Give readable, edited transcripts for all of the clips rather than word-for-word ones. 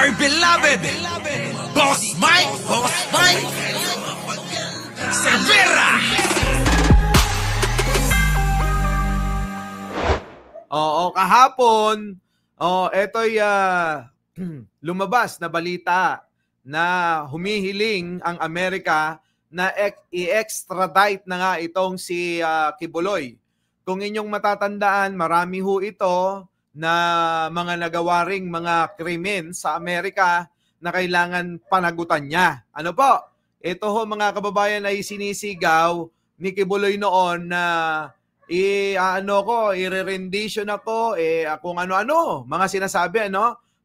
my beloved Boss Mike Severa. Oo, kahapon, eto'y lumabas na balita na humihiling ang Amerika na i-extradite na nga itong si Kibuloy. Kung inyong matatandaan, marami ho ito na mga nagawa ring mga krimen sa Amerika na kailangan panagutan niya. Ano po? Ito ho mga kababayan ay sinisigaw ni Kibuloy noon na i-rendition ako, kung ano-ano, mga sinasabi,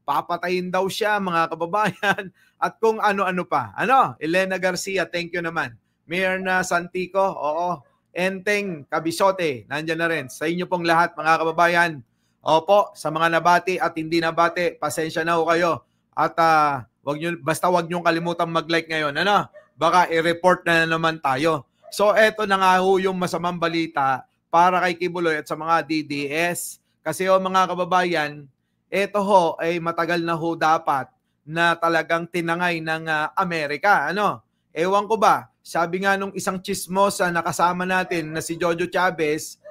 papatayin daw siya, mga kababayan, at kung ano-ano pa. Elena Garcia, thank you naman. Mayor na Santico, oo. Enteng Cabisote, nandyan na rin. Sa inyo pong lahat, mga kababayan. Opo, sa mga nabati at hindi nabati, pasensya na ho kayo. At basta wag nyo kalimutan mag-like ngayon. Baka i-report na naman tayo. So, eto na nga ho yung masamang balita para kay Kibuloy at sa mga DDS. Kasi mga kababayan, ito ho ay matagal na ho dapat na talagang tinangay ng Amerika. Ewan ko ba, sabi nga nung isang chismosa na kasama natin na si Jojo Chavez,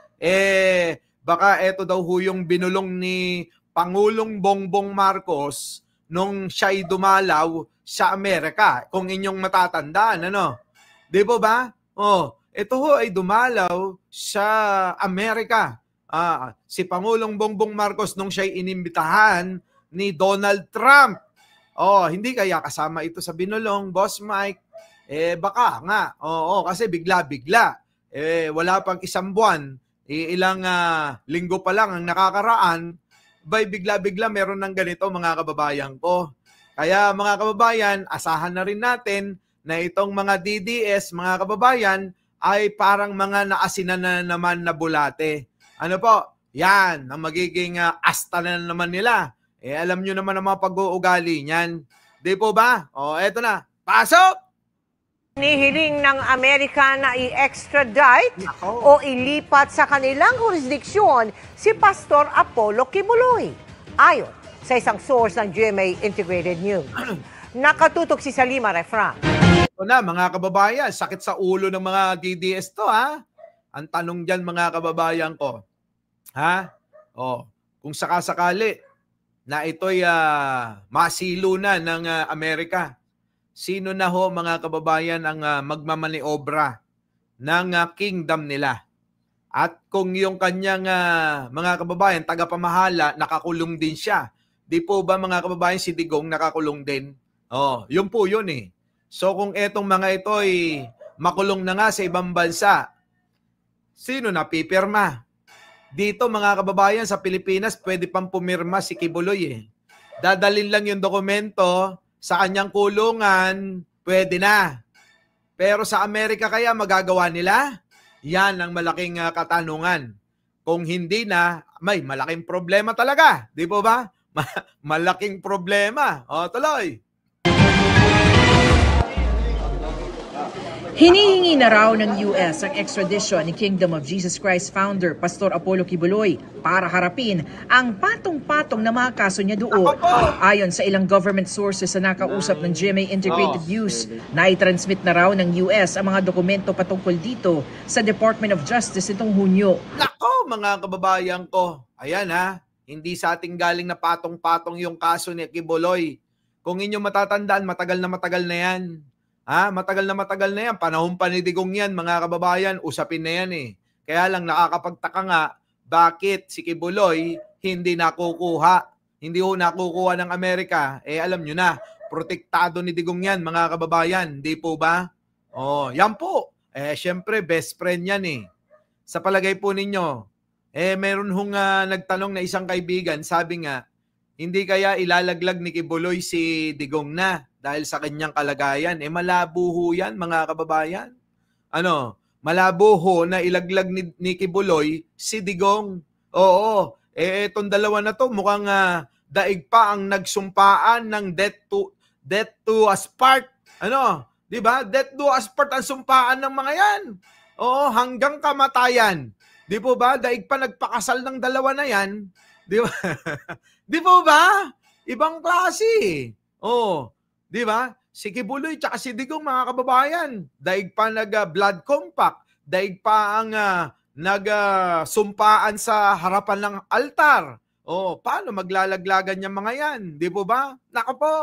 baka ito daw ho yung binulong ni Pangulong Bongbong Marcos nung siya'y dumalaw sa Amerika. Kung inyong matatandaan, Di po ba? Ito ho ay dumalaw sa Amerika. Si Pangulong Bongbong Marcos nung siya'y inimbitahan ni Donald Trump. Hindi kaya kasama ito sa binulong, Boss Mike? Baka nga. Kasi bigla-bigla. Wala pang isang buwan. Ilang linggo pa lang ang nakakaraan. Bigla-bigla meron ng ganito, mga kababayan ko. Kaya mga kababayan, asahan na rin natin na itong mga DDS, mga kababayan, ay parang mga naasinan na naman na bulate. Ano po? Yan, ang magiging asta na naman nila. Alam nyo naman ang mga pag-uugali niyan. Di po ba? Eto na. Pasok! Nihiling ng Amerika na i-extradite o ilipat sa kanilang jurisdiksyon si Pastor Apollo Kibuloy. Ayon sa isang source ng GMA Integrated News. Nakatutok si Salima Refran. Ito na mga kababayan, sakit sa ulo ng mga DDS to Ang tanong dyan mga kababayan ko, kung sakasakali na ito'y masilo na ng Amerika, sino na ho mga kababayan ang magmamaniobra ng kingdom nila? At kung yung kanyang mga kababayan, tagapamahala, nakakulong din siya. Di po ba mga kababayan si Digong nakakulong din? Yun po yun So kung etong mga ito ay makulong na nga sa ibang bansa, sino na pipirma? Dito mga kababayan sa Pilipinas, pwede pang pumirma si Kibuloy Dadalin lang yung dokumento sa kanyang kulungan, pwede na. Pero sa Amerika kaya magagawa nila? Yan ang malaking katanungan. Kung hindi na, may malaking problema talaga. Di po ba? Malaking problema. Tuloy. Hinihingi na raw ng US ang extradition ni Kingdom of Jesus Christ founder Pastor Apollo Kibuloy para harapin ang patong-patong na mga kaso niya doon. Ayon sa ilang government sources na nakausap ng GMA Integrated News, na-transmit na raw ng US ang mga dokumento patungkol dito sa Department of Justice itong Hunyo. Nako mga kababayan ko, ayan hindi sa ating galing na patong-patong yung kaso ni Kibuloy. Kung inyong matatandaan, matagal na yan. Matagal na yan. Panahon pa ni Digong yan, mga kababayan. Usapin na yan Kaya lang nakakapagtaka nga, bakit si Kibuloy hindi nakukuha? Hindi ho nakukuha ng Amerika. Alam nyo na, protektado ni Digong yan, mga kababayan. Hindi po ba? Yan po. Syempre, best friend yan Sa palagay po ninyo, meron hong nagtanong na isang kaibigan, sabi nga, hindi kaya ilalaglag ni Kibuloy si Digong na dahil sa kanyang kalagayan. Malabo ho yan, mga kababayan. Malabo ho na ilaglag ni Kibuloy si Digong. Itong dalawa na to, mukhang daig pa ang nagsumpaan ng death to aspart. Di ba? Death to aspart ang sumpaan ng mga yan. Hanggang kamatayan. Di po ba? Daig pa nagpakasal ng dalawa na yan. Di ba? Di po ba? Ibang klase. Oh, di ba? Si Kibuloy tsaka si Digong, mga kababayan, daig pa nag-blood compact, daig pa ang nag-sumpaan sa harapan ng altar. Oh, paano maglalaglagan yung mga yan? Di po ba? Nako po.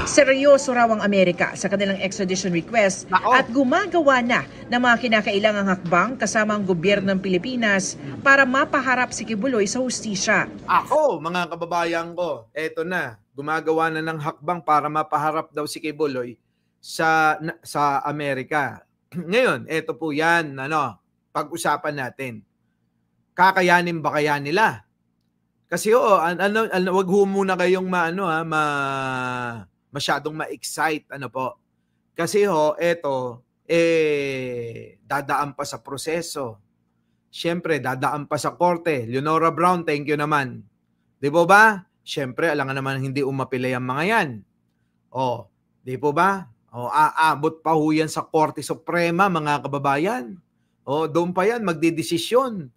Seryoso raw ang Amerika sa kanilang extradition request at gumagawa na ng mga kinakailangang hakbang kasama ang gobyerno ng Pilipinas para mapaharap si Kibuloy sa hustisya. Ako, mga kababayan ko, eto na, gumagawa na ng hakbang para mapaharap daw si Kibuloy sa Amerika. Ngayon, eto po yan, pag-usapan natin. Kakayanin ba kaya nila? Kasi wag ho muna kayong masyadong ma-excite, Kasi eto, dadaan pa sa proseso. Siyempre, dadaan pa sa korte. Leonora Brown, thank you naman. Di po ba? Siyempre, alam nga naman hindi umapilay ang mga yan. Di po ba? Aabot pa ho yan sa Korte Suprema, mga kababayan. Doon pa yan, magdidesisyon.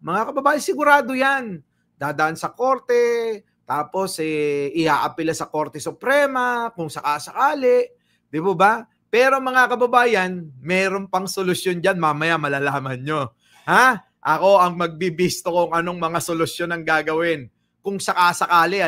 Mga kababayan, sigurado yan. Dadaan sa korte, tapos iaapila sa Korte Suprema kung sakasakali, di po ba? Pero mga kababayan, meron pang solusyon dyan, mamaya malalaman nyo. Ako ang magbibisto kung anong mga solusyon ang gagawin kung sakasakali,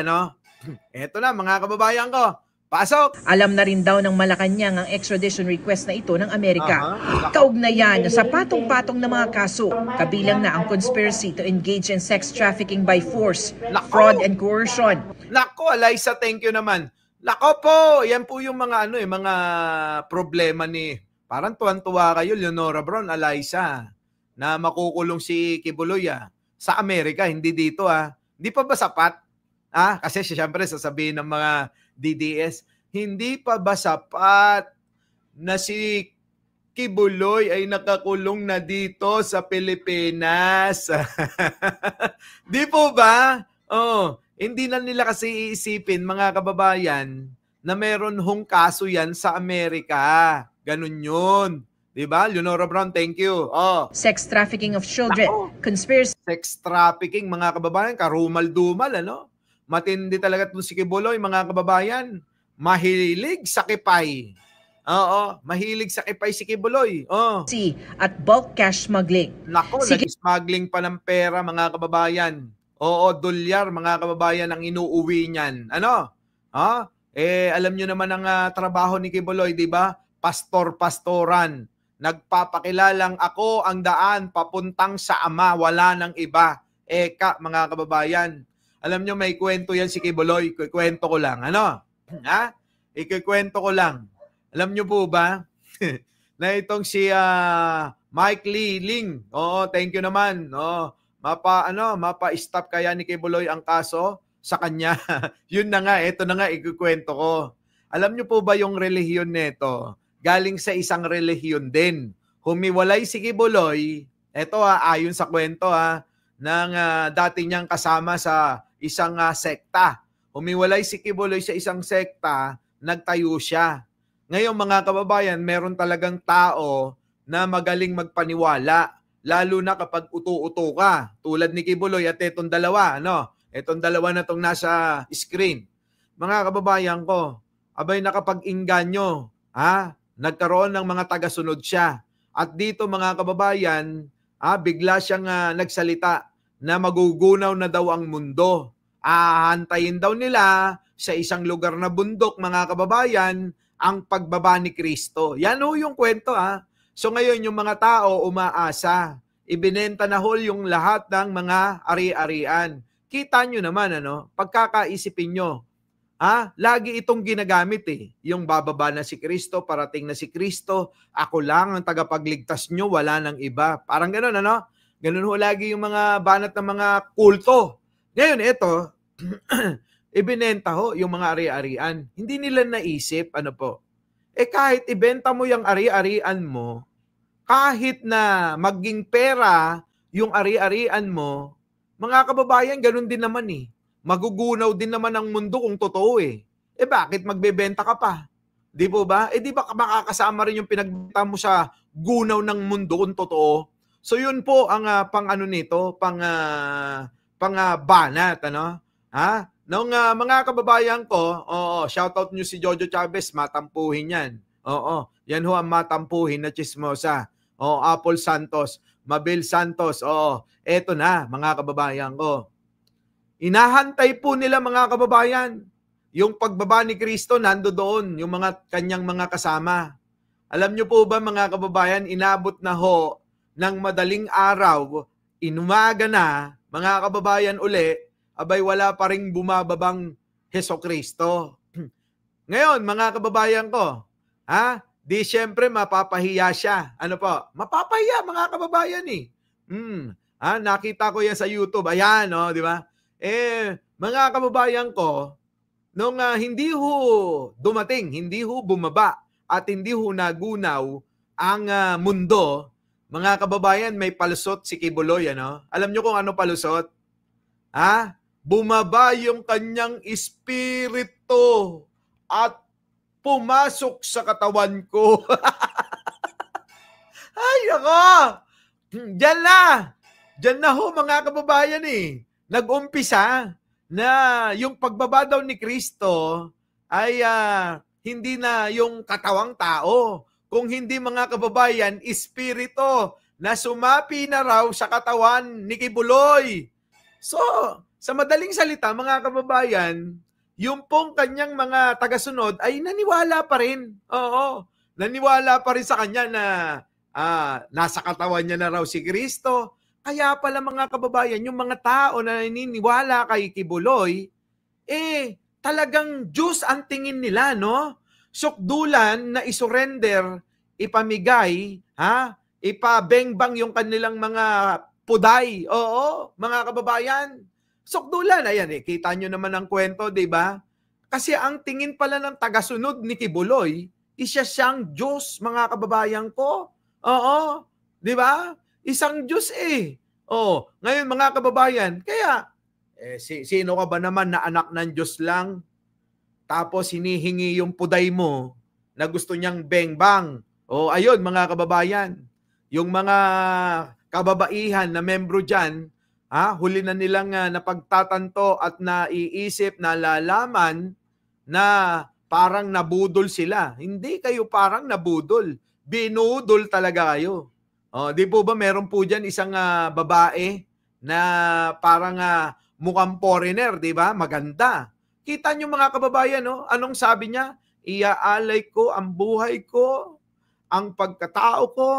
Eto na, mga kababayan ko, pasok! Alam na rin daw ng Malacanang ang extradition request na ito ng Amerika. Kaugnayan sa patong-patong na mga kaso, kabilang na ang conspiracy to engage in sex trafficking by force, fraud and coercion. Nako, Eliza, thank you naman. Nako po, yan po yung mga mga problema ni, parang tuwan-tuwa kayo, Leonora Brown, Eliza, na makukulong si Kibuloy sa Amerika, hindi dito Hindi pa ba sapat? Kasi siyempre sasabihin ng mga DDS, hindi pa ba sapat na si Kibuloy ay nakakulong na dito sa Pilipinas? Di po ba? Hindi na nila kasi iisipin, mga kababayan, na meron hong kaso yan sa Amerika. Ganun yun. Di ba? Leonora Brown, thank you. Sex trafficking of children, conspiracy. Sex trafficking, mga kababayan, karumal-dumal, Matindi talaga itong si Kibuloy, mga kababayan. Mahilig sa kipay. Mahilig sa kipay si Kibuloy. At bulk cash smuggling. Nako, nag-smuggling pa ng pera, mga kababayan. Dolyar, mga kababayan, ang inuuwi niyan. Alam nyo naman ang trabaho ni Kibuloy, di ba? Pastor-pastoran. Nagpapakilalang ako ang daan papuntang sa Ama, wala nang iba. Mga kababayan. Alam nyo, may kwento yan si Kibuloy. Ikikwento ko lang. Ikikwento ko lang. Alam nyo po ba na itong si Mike Lee Ling. Thank you naman. Mapa-stop kaya ni Kibuloy ang kaso sa kanya. Yun na nga, ito na nga, ikikwento ko. Alam nyo po ba yung relihiyon nito? Galing sa isang relihiyon din. Humiwalay si Kibuloy, ito ayon sa kwento ng dati niyang kasama sa isang sekta. Humiwalay si Kibuloy sa isang sekta, nagtayo siya. Ngayon, mga kababayan, meron talagang tao na magaling magpaniwala, lalo na kapag uto-uto ka, tulad ni Kibuloy at etong dalawa, Etong dalawa na tong nasa screen. Mga kababayan ko, abay nakapag-inganyo, nagkaroon ng mga tagasunod siya. At dito, mga kababayan, bigla siyang nagsalita na magugunaw na daw ang mundo. Aantayin daw nila sa isang lugar na bundok, mga kababayan, ang pagbaba ni Kristo. Yan yung kwento. So ngayon, yung mga tao umaasa. Ibinenta na yung lahat ng mga ari-arian. Kita nyo naman, pagkakaisipin nyo, lagi itong ginagamit yung bababa na si Kristo, parating na si Kristo, ako lang ang tagapagligtas nyo, wala nang iba. Parang gano'n, Ganun ho lagi yung mga banat ng mga kulto. Ngayon, ito, ibinenta yung mga ari-arian. Hindi nila naisip, kahit ibenta mo yung ari-arian mo, kahit na maging pera yung ari-arian mo, mga kababayan, ganun din naman Magugunaw din naman ang mundo kung totoo bakit magbebenta ka pa? Di po ba? Di ba makakasama rin yung pinagbenta mo sa gunaw ng mundo kung totoo? So yun po ang pang banat, Mga kababayan ko, shoutout nyo si Jojo Chavez, matampuhin yan. Yan ho ang matampuhin na chismosa. Apple Santos, Mabel Santos, eto na mga kababayan ko. Inahantay po nila mga kababayan. Yung pagbaba ni Kristo nando doon, yung mga kanyang mga kasama. Alam nyo po ba mga kababayan, inabot na ho ng madaling araw, inumaga na, mga kababayan uli, abay wala pa ring bumababang Hesukristo. Ngayon, mga kababayan ko, di syempre mapapahiya siya. Ano po? Mapapahiya mga kababayan eh. Nakita ko yan sa YouTube. Ayan, di ba? Mga kababayan ko, nung hindi ho dumating, hindi ho bumaba, at hindi ho nagunaw ang mundo, mga kababayan, may palusot si Kibuloy, Alam nyo kung ano palusot? Bumaba yung kanyang espiritu at pumasok sa katawan ko. Ay, ako! Diyan na ho, mga kababayan nag-umpisa na yung pagbaba daw ni Kristo ay hindi na yung katawang tao, kung hindi mga kababayan, espiritu na sumapi na raw sa katawan ni Kibuloy. So, sa madaling salita, mga kababayan, yung pong kanyang mga tagasunod ay naniwala pa rin. Naniwala pa rin sa kanya na nasa katawan niya na raw si Kristo. Kaya pala mga kababayan, yung mga tao na naniniwala kay Kibuloy, talagang Diyos ang tingin nila, Sukdulan na isurrender, ipamigay, ipabengbang yung kanilang mga puday. Mga kababayan. Sukdulan, ayan kita nyo naman ang kwento, di ba? Kasi ang tingin pala ng tagasunod ni Kibuloy, isa siyang Diyos, mga kababayan ko. Di ba? Isang Diyos ngayon mga kababayan, kaya sino ka ba naman na anak ng Diyos lang? Tapos hinihingi yung puday mo na gusto niyang bengbang. Ayun mga kababayan, yung mga kababaihan na membro dyan, huli na nilang napagtatanto at naiisip, nalalaman na parang nabudol sila. Hindi kayo parang nabudol. Binudol talaga kayo. Di po ba meron po dyan isang babae na parang mukhang foreigner, di ba? Maganda. Kita nyo mga kababayan, anong sabi niya? Iaalay ko ang buhay ko, ang pagkatao ko,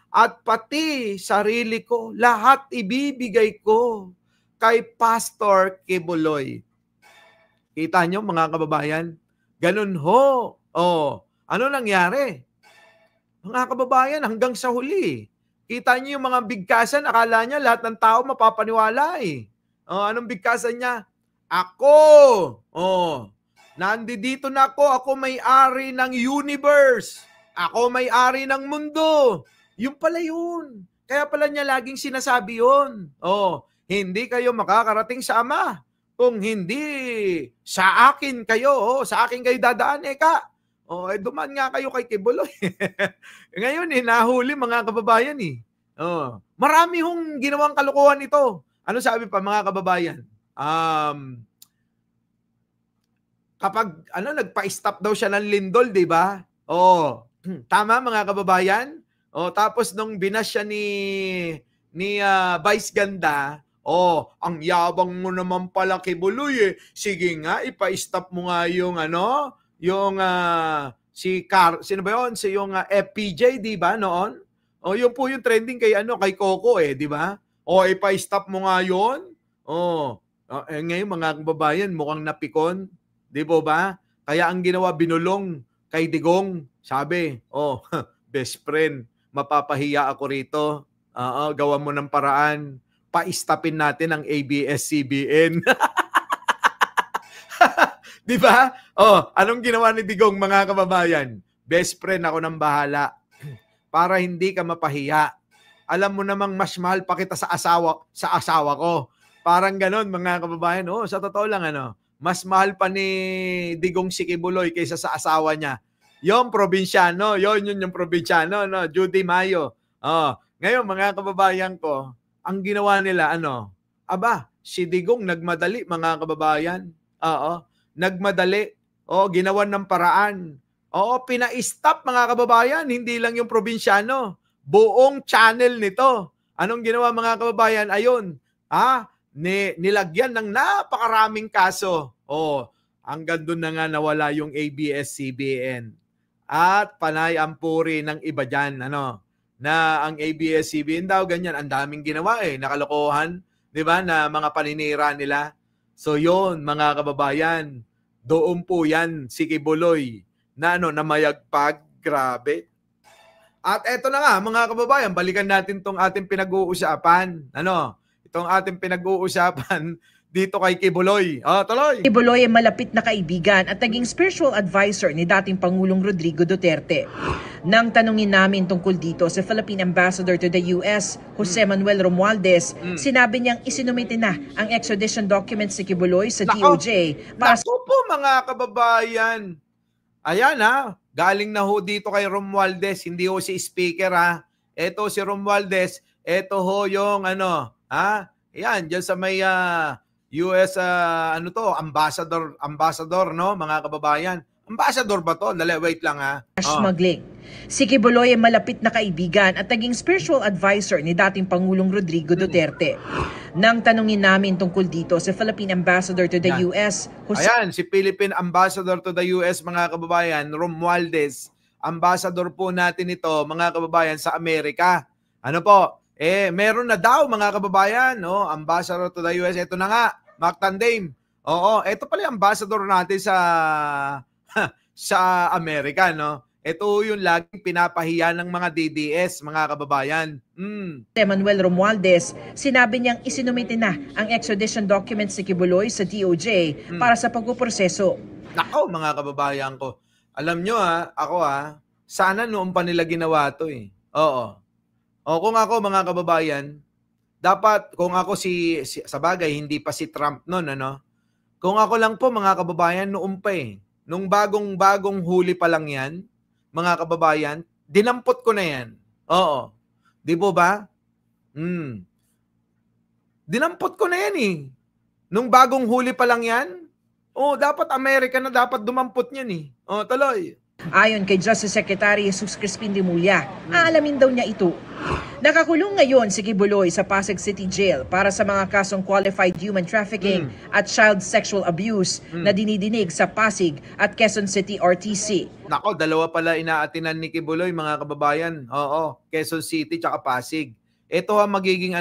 at pati sarili ko, lahat ibibigay ko kay Pastor Kibuloy. Kita nyo mga kababayan? Ganun ho. Ano nangyari? Mga kababayan, hanggang sa huli. Kita nyo yung mga bigkasan, akala niya lahat ng tao mapapaniwala anong bigkasan niya? Ako! Nandito na ako may-ari ng universe. Ako may-ari ng mundo. Yung pala yun. Kaya pala niya laging sinasabi yun. Hindi kayo makakarating sa Ama kung hindi sa akin kayo. Sa akin kayo dadaan, duman nga kayo kay Kibuloy. Ngayon, nahuli mga kababayan Marami hong ginawang kalokohan ito. Ano sabi pa mga kababayan? Kapag nagpa-stop daw siya ng lindol, di ba? Tama mga kababayan? Tapos nung binas siya ni Vice Ganda, ang yabang mo naman pala Kibuloy Sige nga, ipa-stop mo nga yung sino ba yun? Yung FPJ, di ba noon? Yun po yung trending kay Coco di ba? Ipa-stop mo nga yun. Ngayon mga kababayan, mukhang napikon. Di po ba? Kaya ang ginawa, binulong kay Digong. Sabi, best friend, mapapahiya ako rito. Gawa mo ng paraan. Pa-stopin natin ang ABS-CBN. Di ba? Anong ginawa ni Digong mga kababayan? Best friend, ako nang bahala. Para hindi ka mapahiya. Alam mo namang mas mahal pa kita sa asawa ko. Parang ganon mga kababayan. Sa totoo lang mas mahal pa ni Digong si Kibuloy kaysa sa asawa niya. Yung probinsyano, yung probinsyano, Judy Mayo. Ngayon mga kababayan ko, ang ginawa nila si Digong nagmadali mga kababayan. Oo, nagmadali. Oo, ginawan ng paraan. Oo, pina-stop mga kababayan, hindi lang yung probinsyano. Buong channel nito. Anong ginawa mga kababayan? Ayun, nilagyan ng napakaraming kaso. Oh, hanggang doon na nga nawala yung ABS-CBN. At panay ang puri ng iba dyan, na ang ABS-CBN daw, ganyan, ang daming ginawa nakalokohan, di ba, na mga paninira nila. So yon mga kababayan, doon po yan si Kibuloy na na mayagpag, grabe. At eto na nga mga kababayan, balikan natin tong ating pinag-uusapan. Itong ating pinag-uusapan dito kay Kibuloy. Tuloy. Kibuloy ay malapit na kaibigan at naging spiritual advisor ni dating Pangulong Rodrigo Duterte. Nang tanungin namin tungkol dito sa Philippine Ambassador to the US, Jose Manuel Romualdez, sinabi niyang isinumite na ang extradition documents si Kibuloy sa DOJ para Naku po mga kababayan. Ayan galing na ho dito kay Romualdez, hindi ho si speaker Ito si Romualdez, ito ho yung Yan, dyan sa may US ambassador mga kababayan. Ambassador ba to? Wait lang smuggling. Si Kibuloy ay malapit na kaibigan at naging spiritual advisor ni dating Pangulong Rodrigo Duterte. Nang tanungin namin tungkol dito sa Philippine Ambassador to the US, Ayan, si Philippine Ambassador to the US mga kababayan, Romualdez. Ambassador po natin ito mga kababayan sa Amerika. Meron na daw mga kababayan, Ambassador to the US. Ito na nga, Mac Tandem. Ito pala yung ambassador natin sa Amerika, Ito yung laging pinapahiya ng mga DDS, mga kababayan. Manuel Romualdez, sinabi niyang isinumite na ang extradition documents si Kibuloy sa DOJ para sa pagpuproseso. Nako, mga kababayan ko. Alam nyo sana noon pa nila ginawa to kung ako mga kababayan, dapat kung ako sa bagay hindi pa si Trump noon Kung ako lang po mga kababayan noon pa nung bagong huli pa lang yan, mga kababayan, dinampot ko na yan. Di po ba? Dinampot ko na yan Nung bagong huli pa lang yan, dapat Amerika na dapat dumampot niyan tuloy. Ayon kay Justice Secretary Jesus Crispin Remulla, aalamin daw niya ito. Nakakulong ngayon si Kibuloy sa Pasig City Jail para sa mga kasong qualified human trafficking at child sexual abuse na dinidinig sa Pasig at Quezon City RTC. Nako, dalawa pala inaatinan ni Kibuloy mga kababayan. Quezon City tsaka Pasig. Ito ang magiging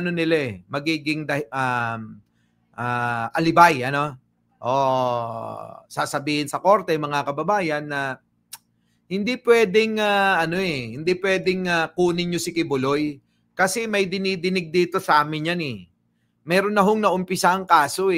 magiging alibay, sasabihin sa korte mga kababayan na hindi pwedeng hindi pwedeng kunin niyo si Kibuloy kasi may dinidinig dito sa amin yan Meron na hong naumpisa ang kaso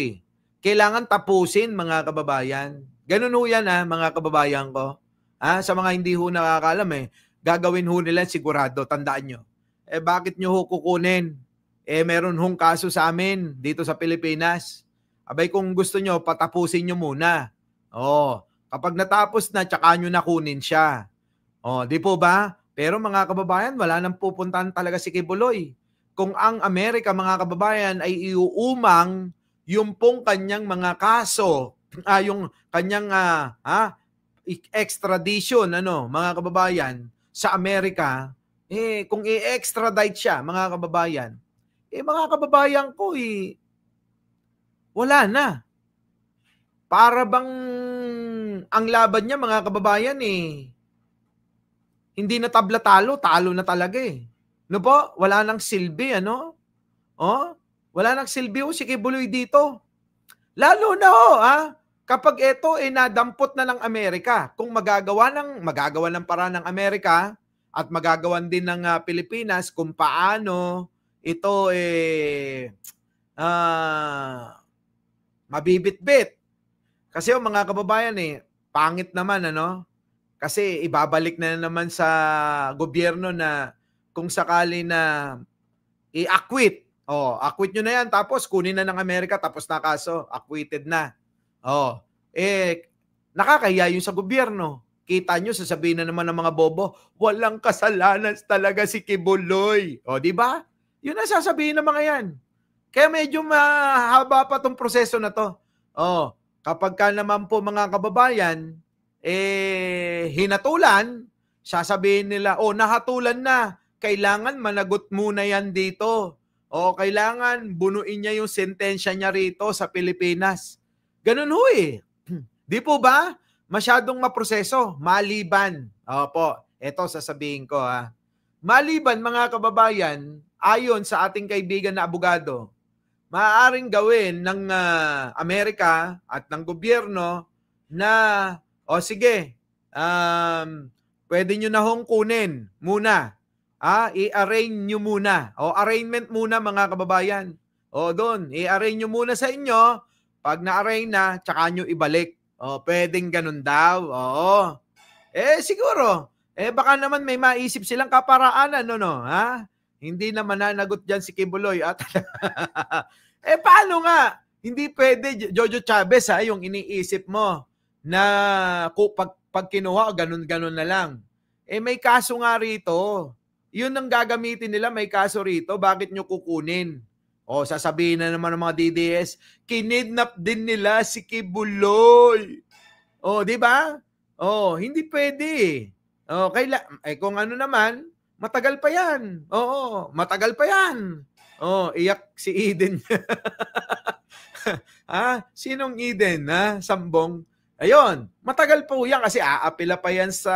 Kailangan tapusin mga kababayan. Ganun ho yan mga kababayan ko. Sa mga hindi ho nakakalam gagawin ho nila sigurado, tandaan nyo. Bakit nyo ho kukunin? Meron hong kaso sa amin dito sa Pilipinas. Abay kung gusto nyo, patapusin nyo muna. Kapag natapos na, tsaka nyo nakunin siya. Di po ba? Pero mga kababayan, wala nang pupuntahan talaga si Kibuloy. Kung ang Amerika, mga kababayan, ay iuumang yung pong kanyang mga kaso, yung kanyang extradition, mga kababayan, sa Amerika, kung i-extradite siya, mga kababayan, mga kababayan ko, wala na. Para bang ang laban niya mga kababayan hindi na tabla talo na talaga po? Wala nang silbi wala nang silbi si Kibuloy dito. Lalo na kapag ito nadampot na ng Amerika. Kung magagawa ng paraan ng Amerika at magagawan din ng Pilipinas kung paano ito mabibit-bit. Kasi mga kababayan pangit naman kasi ibabalik na naman sa gobyerno na kung sakali na i-acquit. Acquit nyo na yan tapos kunin na ng Amerika tapos na kaso, acquitted na. Nakakahiya yun sa gobyerno. Kita nyo, sasabihin na naman ng mga bobo, walang kasalanan talaga si Kibuloy. Di ba? Yun ang sasabihin ng mga yan. Kaya medyo mahaba pa tong proseso na to. kapag ka naman po mga kababayan, hinatulan, sasabihin nila, nahatulan na, kailangan managot muna yan dito. Kailangan bunuin niya yung sentensya niya rito sa Pilipinas. Ganun ho eh. Di po ba? Masyadong maproseso, maliban. Opo, eto sasabihin ko ha. Maliban mga kababayan, ayon sa ating kaibigan na abogado, maaaring gawin ng Amerika at ng gobyerno na, sige, pwede nyo na hong kunin muna. I-arraign nyo muna. Arraignment muna mga kababayan. Doon, i-arraign nyo muna sa inyo. Pag na-arraign na, tsaka nyo ibalik. Pwedeng ganun daw. Siguro. Baka naman may maisip silang kaparaanan, no? Hindi na mananagot dyan si Kibuloy. Paano nga? Hindi pwede, Jojo Chavez, yung iniisip mo na pag kinuha, ganun-ganun na lang. May kaso nga rito. Yun ang gagamitin nila, may kaso rito. Bakit nyo kukunin? Sasabihin na naman ng mga DDS, kinidnap din nila si Kibuloy. Di ba? Hindi pwede. Kung ano naman, matagal pa yan. Matagal pa yan. Iyak si Eden. Sinong Eden? Sambong. Ayun, matagal po yan kasi aapila pa yan sa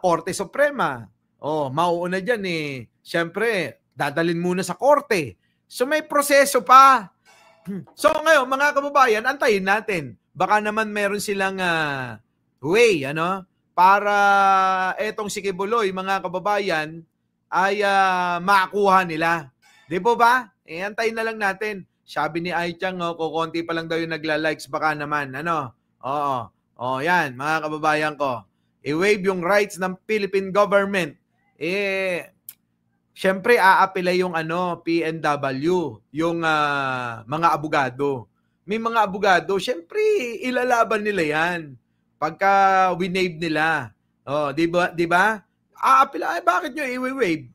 Korte Suprema. Mauuna dyan eh. Siyempre, dadalin muna sa korte. So may proseso pa. So ngayon, mga kababayan, antayin natin. Baka naman meron silang way, para etong si Kibuloy, mga kababayan, ay makuha nila. Di po ba? Antayin na lang natin. Sabi ni Aichang, kukunti pa lang daw yung nagla-likes, baka naman. Yan, mga kababayan ko. I-waive yung rights ng Philippine government. Siyempre, aapila yung PNW, yung mga abogado. May mga abogado, siyempre, ilalaban nila yan. Pagka winave nila. Di ba? Aapila, bakit nyo i-waive?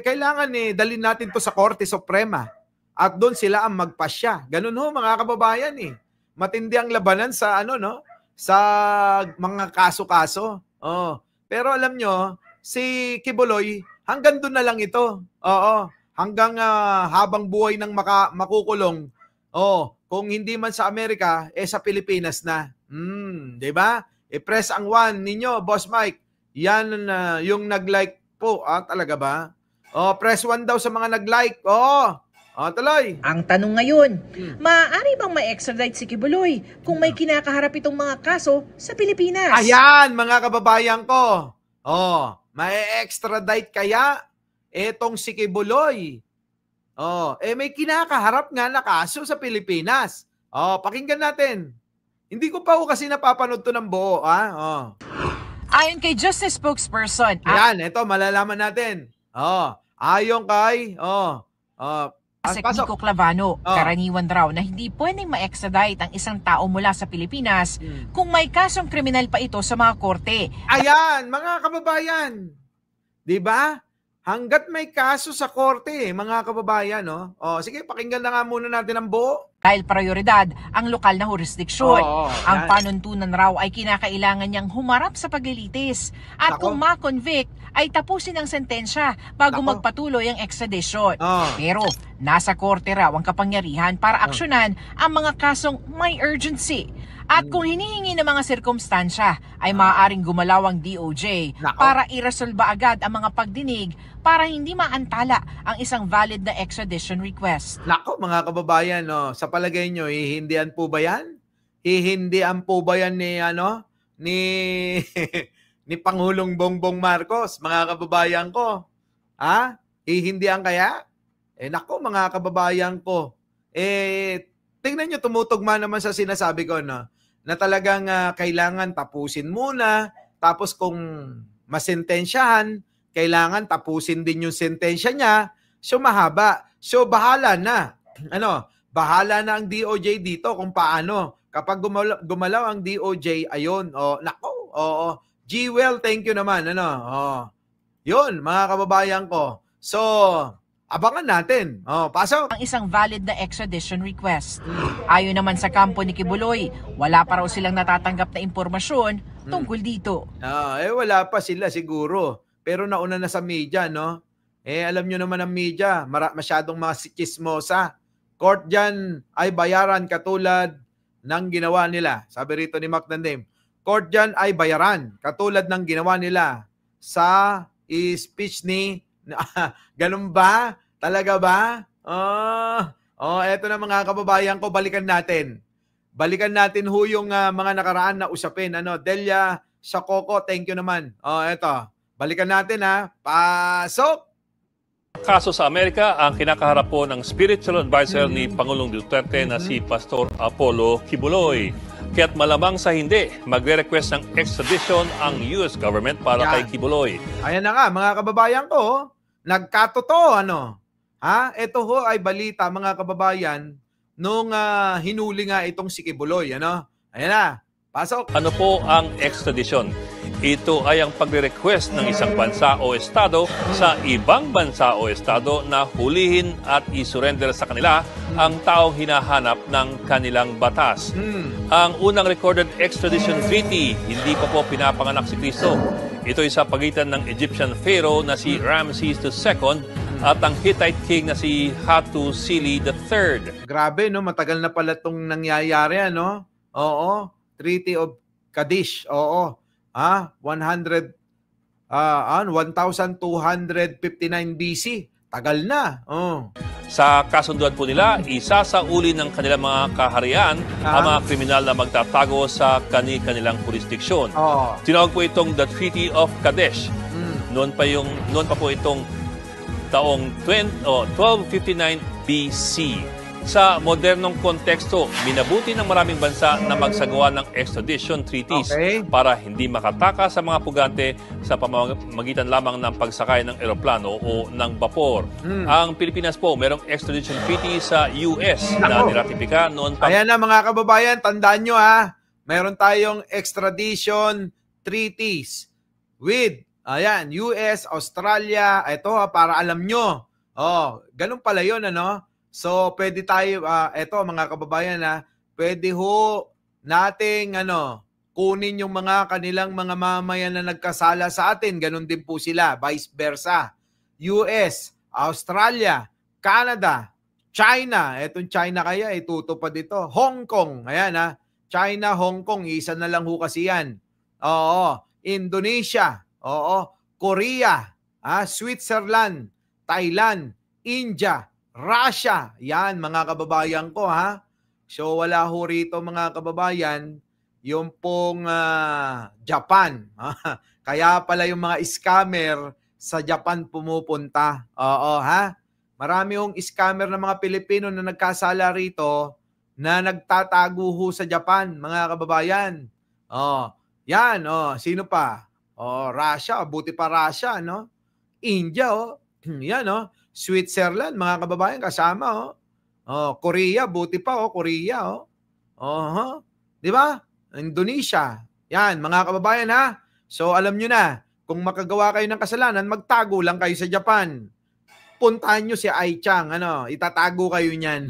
Kailangan dalhin natin to sa Korte Suprema. At doon sila ang magpasya. Ganun ho, mga kababayan Matindi ang labanan sa sa mga kaso-kaso. Pero alam nyo, si Kibuloy, hanggang doon na lang ito. Hanggang habang buhay ng makukulong. Kung hindi man sa Amerika, sa Pilipinas na. Di ba? I-press ang 1 ninyo, Boss Mike. Yan yung nag-like po. Talaga ba? Press 1 daw sa mga nag-like. Tuloy. Ang tanong ngayon, maaari bang ma-extradite si Kibuloy kung may kinakaharap itong mga kaso sa Pilipinas? Ayan, mga kababayan ko. Ma-extradite kaya etong si Kibuloy? May kinakaharap nga na kaso sa Pilipinas. Pakinggan natin. Hindi ko pa kasi napapanood to ng buo. Ayon kay Justice Spokesperson. Ayan, ito, malalaman natin. Ayon kay... Nico Clavano, karaniwan raw na hindi pwedeng ma-extradite ang isang tao mula sa Pilipinas kung may kasong kriminal pa ito sa mga korte. Ayan, mga kababayan. Di ba? Hanggat may kaso sa korte, mga kababayan, sige, pakinggan na nga muna natin ang buo. Dahil prioridad ang lokal na jurisdiksyon. Ang yan. panuntunan raw ay kinakailangan niyang humarap sa paglilitis. At kung ma-convict, ay tapusin ang sentensya bago magpatuloy ang extradition. Pero nasa korte raw ang kapangyarihan para aksyonan ang mga kasong may urgency. At kung hinihingi ng mga sirkumstansya, ay maaaring gumalaw ang DOJ para iresolba agad ang mga pagdinig para hindi maantala ang isang valid na extradition request. Nako, mga kababayan, sa palagay nyo, hihindihan po ba yan? Hihindihan po ba yan ni ni Pangulong Bongbong Marcos, mga kababayan ko? Hihindihan kaya? Nako, mga kababayan ko. Tingnan nyo, tumutugma naman sa sinasabi ko, na talagang kailangan tapusin muna, tapos kung masentensyahan, kailangan tapusin din yung sentensya niya, so mahaba. So bahala na. Bahala na ang DOJ dito kung paano. Kapag gumalaw ang DOJ, ayun, G-Well, thank you naman, yun, mga kababayan ko. So, Abangan natin. Pasok. Ang isang valid na extradition request. Ayon naman sa kampo ni Kibuloy, wala pa raw silang natatanggap na impormasyon tungkol dito. Wala pa sila siguro. Pero nauna na sa media, no? Alam nyo naman ang media, masyadong mga chismosa. Court dyan ay bayaran katulad ng ginawa nila. Sabi rito ni Mac Dandim, court dyan ay bayaran katulad ng ginawa nila sa speech ni... Ganun ba? Talaga ba? Eto na mga kababayan ko, balikan natin. Balikan natin ho yung mga nakaraan na usapin. Delia Shacoco, thank you naman. Eto. Balikan natin ha. Pasok! Kaso sa Amerika, ang kinakaharap po ng spiritual advisor ni Pangulong Duterte na si Pastor Apollo Kibuloy. Kaya't malamang sa hindi, magre-request ng extradition ang US government para kay Kibuloy. Ayan na nga, mga kababayan ko, nagkatotoo, Ito ho ay balita, mga kababayan, nung hinuli nga itong si Kibuloy, Ayan na, pasok. Ano po ang extradition? Ito ay ang pagre-request ng isang bansa o estado sa ibang bansa o estado na hulihin at isurrender sa kanila ang taong hinahanap ng kanilang batas. Ang unang recorded extradition treaty, hindi pa po pinapanganak si Cristo. Ito ay sa pagitan ng Egyptian Pharaoh na si Ramses II at ang Hittite king na si Hattusili III. Grabe, no? Matagal na pala itong nangyayari, Oo. Treaty of Kadesh, oo. 1259 BC. Tagal na. Sa kasunduan po nila, isasauli ng kanilang mga kaharian ang mga kriminal na magtatago sa kanilang jurisdiksyon. Tinawag po itong the Treaty of Kadesh. Noon pa po itong taong 1259 BC. Sa modernong konteksto, minabuti ng maraming bansa na magsagawa ng extradition treaties para hindi makataka sa mga pugante sa pamamagitan lamang ng pagsakay ng eroplano o ng vapor. Ang Pilipinas po, merong extradition treaty sa US na niratipika noon pa. Ayan na mga kababayan, tandaan nyo meron tayong extradition treaties with US, Australia. Ito para alam nyo. Ganun pala yun, So, pwede tayo, eto mga kababayan pwede ho nating kunin yung mga kanilang mga mamayan na nagkasala sa atin. Ganon din po sila, vice versa. US, Australia, Canada, China. Etong China kaya, itutupad ito. Hong Kong, ayan China, Hong Kong, isa na lang ho kasi yan. Indonesia, Korea, Switzerland, Thailand, India, Russia. Yan, mga kababayan ko, So, wala ho rito, mga kababayan, yung pong Japan. Kaya pala yung mga scammer sa Japan pumupunta. Marami hong scammer ng mga Pilipino na nagkasala rito na nagtatago ho sa Japan, mga kababayan. Yan, sino pa? Russia, buti pa Russia, India, yan, Switzerland, mga kababayan, kasama, Korea, buti pa, Korea, di ba? Indonesia. Yan, mga kababayan, So, alam nyo na, kung makagawa kayo ng kasalanan, magtago lang kayo sa Japan. Puntahan nyo si Ai Chang, itatago kayo niyan.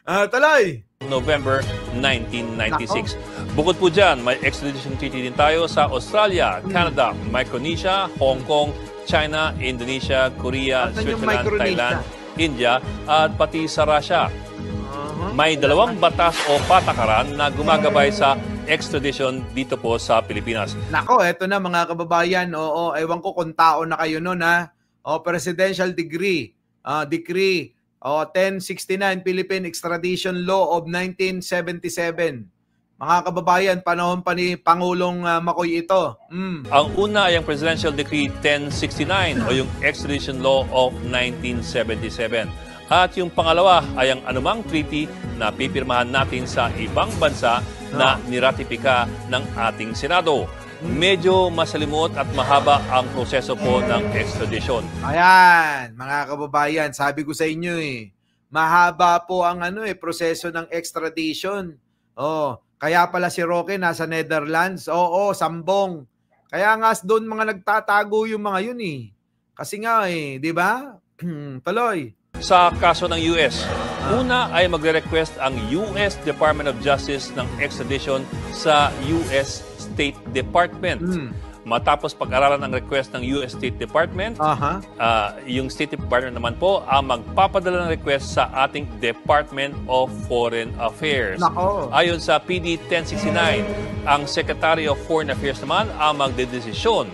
Tuloy! November 1996. Bukod po dyan, may extradition treaty din tayo sa Australia, Canada, Micronesia, Hong Kong, China, Indonesia, Korea, Switzerland, Thailand, India, at pati sa Russia. May dalawang batas o patakaran na gumagabay sa extradition dito po sa Pilipinas. Nako, eto na mga kababayan. Ewan ko kung tao na kayo noon Presidential Decree 1069 Philippine Extradition Law of 1977. Mga kababayan, panahon pa ni Pangulong Makoy ito. Ang una ay ang Presidential Decree 1069 o yung Extradition Law of 1977. At yung pangalawa ay ang anumang treaty na pipirmahan natin sa ibang bansa na niratipika ng ating Senado. Medyo masalimot at mahaba ang proseso po ng extradition. Ayan, mga kababayan, sabi ko sa inyo mahaba po ang proseso ng extradition. Kaya pala si Roque nasa Netherlands. Sambong. Kaya nga doon mga nagtatago yung mga yun Kasi nga di ba? Tuloy. Sa kaso ng US, una ay magre-request ang US Department of Justice ng extradition sa US State Department. Matapos pag-aralan ang request ng US State Department, yung State Department naman po ang magpapadala ng request sa ating Department of Foreign Affairs. Ayon sa PD 1069, ang Secretary of Foreign Affairs naman ang magdedesisyon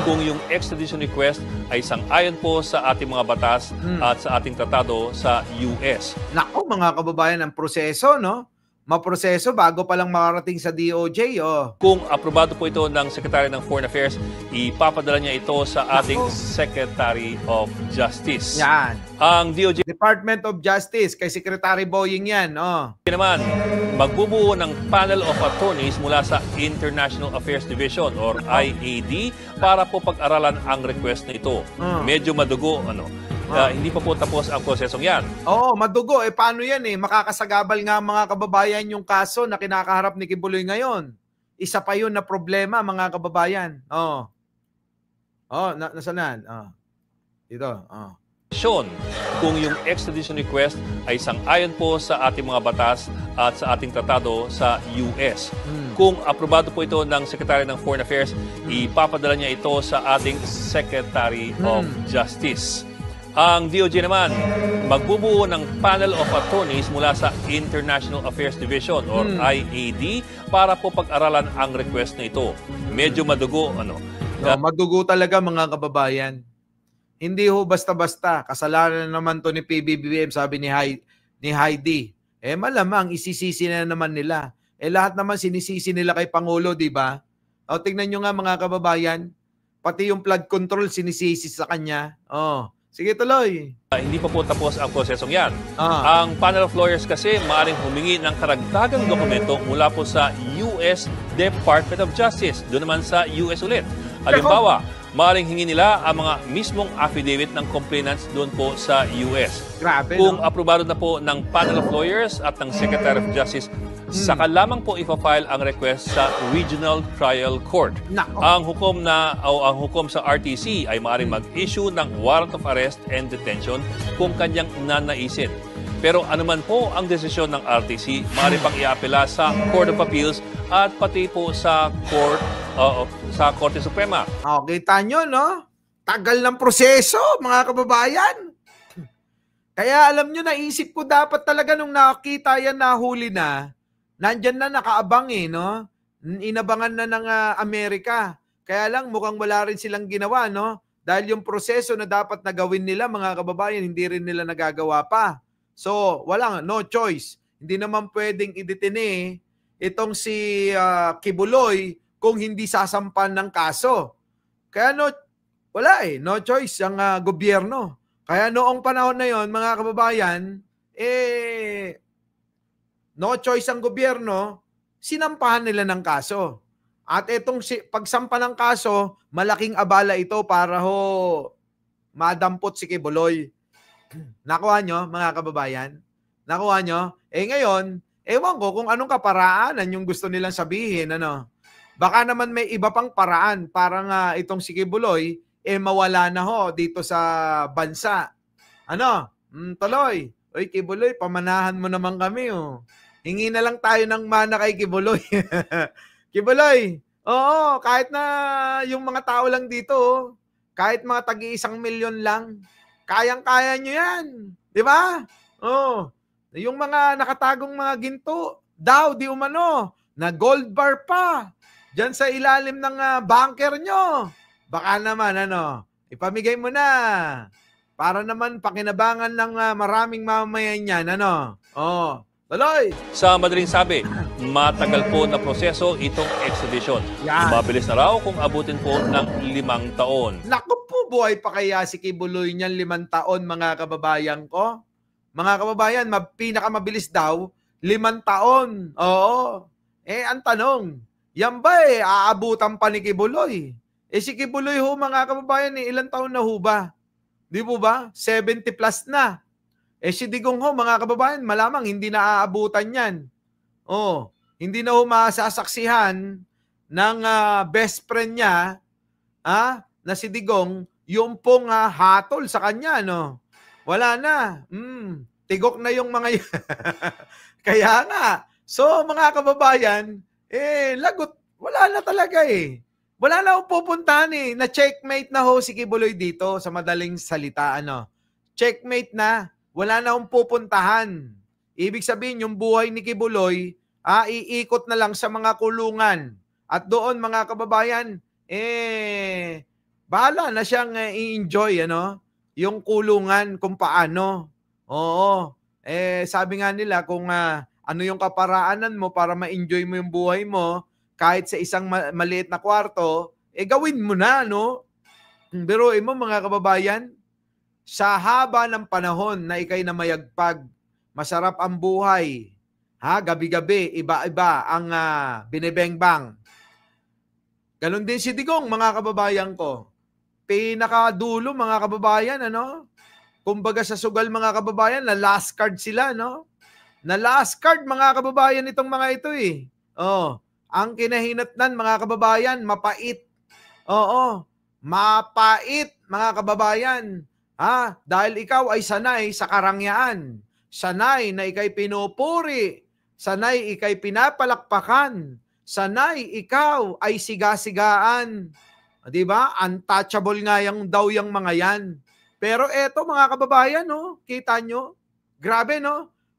kung yung extradition request ay sang-ayon po sa ating mga batas at sa ating tratado sa US. Nako, mga kababayan, ang proseso, no? Maproseso bago pa lang makarating sa DOJ. Kung aprobado po ito ng Secretary ng Foreign Affairs, ipapadala niya ito sa ating Secretary of Justice. Yan. Ang DOJ Department of Justice, kay Secretary Boying yan. naman, magbubuo ng panel of attorneys mula sa International Affairs Division or IAD para po pag-aralan ang request na ito. Medyo madugo, hindi pa po tapos ang prosesong yan. Oo, madugo. Paano yan Makakasagabal nga mga kababayan yung kaso na kinakaharap ni Kibuloy ngayon. Isa pa yun na problema, mga kababayan. Nasaan? Dito. Kung yung extradition request ay sang-ayon po sa ating mga batas at sa ating tratado sa US. Kung aprobado po ito ng Secretary ng Foreign Affairs, ipapadala niya ito sa ating Secretary of Justice. Ang DOJ naman, magbubuo ng panel of attorneys mula sa International Affairs Division or IAD para po pag-aralan ang request na ito. Medyo madugo, madugo talaga, mga kababayan. Hindi ho basta-basta. Kasalanan naman to ni PBBM, sabi ni Heidi. Malamang isisisi na naman nila. Lahat naman sinisisi nila kay Pangulo, di ba? Tingnan nyo nga, mga kababayan, pati yung flood control sinisisi sa kanya. Sige, tuloy. Hindi pa po tapos ang prosesong yan. Ang panel of lawyers kasi maaaring humingi ng karagdagang dokumento mula po sa US Department of Justice. Doon naman sa US ulit. Halimbawa, maaaring hingi nila ang mga mismong affidavit ng complainants doon po sa US. Grabe, Kung aprobado na po ng panel of lawyers at ng Secretary of Justice, saka lamang po ipafile ang request sa Regional Trial Court. Ang hukom sa RTC ay maaaring mag-issue ng warrant of arrest and detention kung kanyang nanaisin. Pero anuman po ang desisyon ng RTC, maaari pang iapela sa Court of Appeals at pati po sa Korte Suprema. Kita nyo, no? Tagal ng proseso, mga kababayan. Kaya alam nyo, naisip ko dapat talaga nung nakita yan, nahuli na, nandyan na nakaabang no? Inabangan na ng Amerika. Kaya lang mukhang wala rin silang ginawa, no? Dahil yung proseso na dapat na gawin nila, mga kababayan, hindi rin nila nagagawa pa. So, no choice. Hindi naman pwedeng idetine itong si Kibuloy kung hindi sasampan ng kaso. Kaya wala no choice ang gobyerno. Kaya noong panahon na yon, mga kababayan, no choice ang gobyerno, sinampahan nila ng kaso. At itong pagsampa ng kaso, malaking abala ito para madampot si Kibuloy. Nakuha nyo, mga kababayan? Nakuha nyo? Ngayon, ewan ko kung anong kaparaanan yung gusto nilang sabihin. Baka naman may iba pang paraan para itong si Kibuloy, mawala na dito sa bansa. Tuloy. Oy, Kibuloy, pamanahan mo naman kami. Hingi na lang tayo ng mana kay Kibuloy. Kibuloy, kahit na yung mga tao lang dito, kahit mga tagi-1 milyon lang, kayang-kaya nyo yan. Di ba? Yung mga nakatagong mga ginto, di umano, na gold bar pa, dyan sa ilalim ng bunker nyo. Baka naman, ipamigay mo na. Para naman pakinabangan ng maraming mamamayan yan, tuloy. Sa madaling sabi, matagal po na proseso itong extradition. Mabilis na raw kung abutin po ng 5 taon. Naku po, buhay pa kaya si Kibuloy niyan 5 taon, mga kababayan ko? Mga kababayan, pinakamabilis daw, 5 taon. Oo. Ang tanong, yan ba aabutan pa ni Kibuloy? Si Kibuloy mga kababayan, ilang taon na ba? Di po ba? 70 plus na. Si Digong mga kababayan, malamang hindi na aabutan yan. Hindi na masasaksihan ng best friend niya, na si Digong, yung pong hatol sa kanya, Wala na. Tigok na yung mga yan. Kaya nga. So, mga kababayan, lagot. Wala na talaga eh. Wala na akong pupuntahan eh. Na-checkmate na ho si Kibuloy dito sa madaling salita. Checkmate na. Wala na akong pupuntahan. Ibig sabihin, yung buhay ni Kibuloy, iikot na lang sa mga kulungan. At doon, mga kababayan, bahala na siyang i-enjoy, yung kulungan kung paano. Oo. Sabi nga nila, kung ano yung kaparaanan mo para ma-enjoy mo yung buhay mo, kahit sa isang maliit na kwarto, gawin mo na, no? Biruin mo, mga kababayan, sa haba ng panahon na ikay na mayagpag, masarap ang buhay, gabi-gabi, iba-iba ang binibengbang. Ganon din si Digong, mga kababayan ko. Pinakadulo, mga kababayan, kumbaga sa sugal, mga kababayan, na last card sila, na last card, mga kababayan, itong mga ito eh. Ang kinahinatnan, mga kababayan, mapait. Mapait, mga kababayan. Dahil ikaw ay sanay sa karangyaan. Sanay na ikay pinupuri. Sanay ikay pinapalakpakan. Sanay ikaw ay siga-sigaan. Diba? Untouchable nga daw yung mga yan. Pero eto, mga kababayan, kita nyo? Grabe,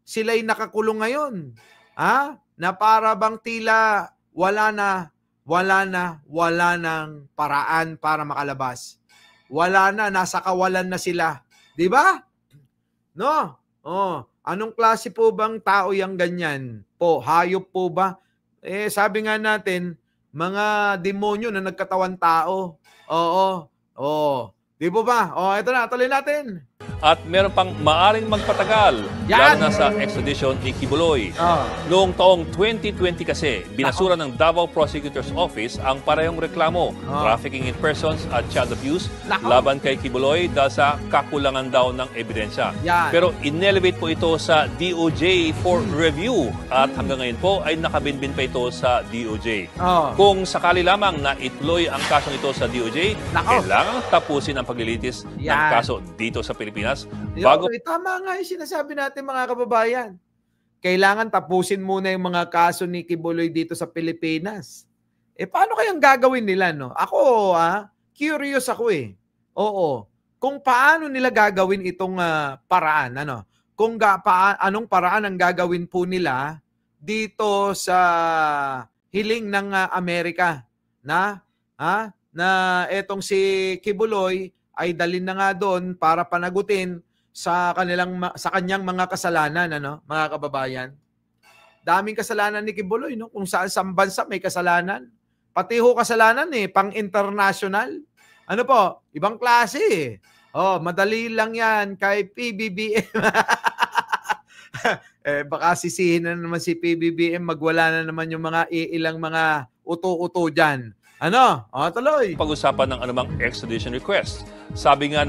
sila'y nakakulong ngayon. Na para bang tila wala nang paraan para makalabas. Wala na, nasa kawalan na sila. Di ba? No? Anong klase po bang tao yung ganyan? Hayop po ba? Sabi nga natin, mga demonyo na nagkatawan tao. Di po ba? Ito na, tuloy natin. At meron pang maaring magpatagal, lalo na sa extradition ni Kibuloy. Noong taong 2020 kasi, binasura ng Davao Prosecutor's Office ang parehong reklamo, trafficking in persons at child abuse, laban kay Kibuloy dahil sa kakulangan daw ng ebidensya. Pero inelevate po ito sa DOJ for review at hanggang ngayon po ay nakabinbin pa ito sa DOJ. Kung sakali lamang na ituloy ang kasong ito sa DOJ, kailangan tapusin ang paglilitis ng kaso dito sa Pilipinas. Tama nga yung sinasabi natin, mga kababayan. Kailangan tapusin muna yung mga kaso ni Kibuloy dito sa Pilipinas. Paano kayang gagawin nila, no? Ako, curious ako eh. Kung paano nila gagawin itong paraan, Kung anong paraan ang gagawin po nila dito sa hiling ng Amerika na etong si Kibuloy ay dalhin na nga doon para panagutin sa kanyang mga kasalanan, mga kababayan. Daming kasalanan ni Kibuloy, kung saan bansa may kasalanan. Pati ho kasalanan pang-international. Ibang klase madali lang yan kay PBBM. Baka sisihin na naman si PBBM, magwala na naman yung mga ilang mga uto-uto dyan. Tuloy. Pag-usapan ng anumang extradition request. Sabi nga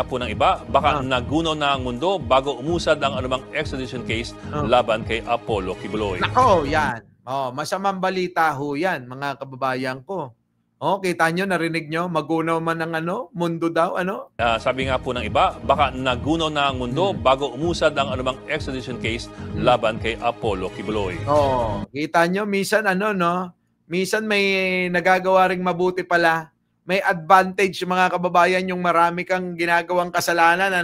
po ng iba, baka nagunaw na ang mundo bago umusad ang anumang extradition case laban kay Apollo Kibuloy. Yan. Masamang balita ho yan, mga kababayan ko. Kita nyo, narinig nyo, magunaw man ng mundo daw, Sabi nga po ng iba, baka nagunaw na ang mundo bago umusad ang anumang extradition case laban kay Apollo Kibuloy. Kita nyo, minsan minsan may nagagawa ring mabuti pala. May advantage, mga kababayan, yung marami kang ginagawang kasalanan,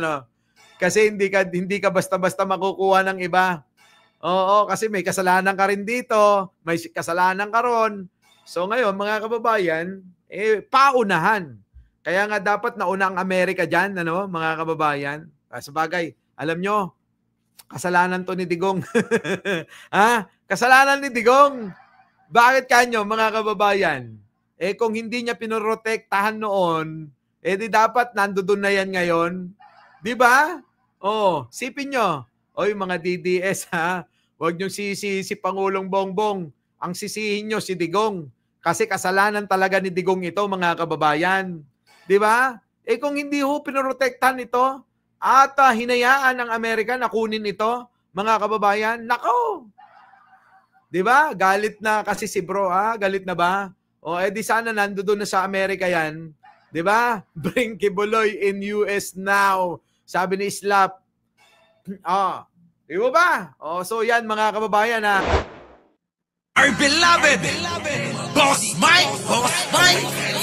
Kasi hindi ka basta-basta makukuha ng iba. Kasi may kasalanan ka rin dito, may kasalanan ka ron. So ngayon, mga kababayan, paunahan. Kaya nga dapat nauna ang Amerika dyan, mga kababayan. Sabagay, alam nyo, kasalanan to ni Digong. Kasalanan ni Digong. Bakit kanyo, mga kababayan? Kung hindi niya pinorotektahan noon, di dapat nandoon na yan ngayon. Di ba? Sipin nyo. Mga DDS, huwag nyo sisi si Pangulong Bongbong. Ang sisihin nyo si Digong. Kasi kasalanan talaga ni Digong ito, mga kababayan. Di ba? Kung hindi ho pinorotektahan ito, at hinayaan ng Amerika na kunin ito, mga kababayan, nako! Di ba? Galit na kasi si bro, galit na ba? Di sana nandoon na sa Amerika yan. Di ba? Bring Kibuloy in US now. Sabi ni Islap. Di ba? So yan mga kababayan ha. Our beloved Boss Mike! Boss Mike!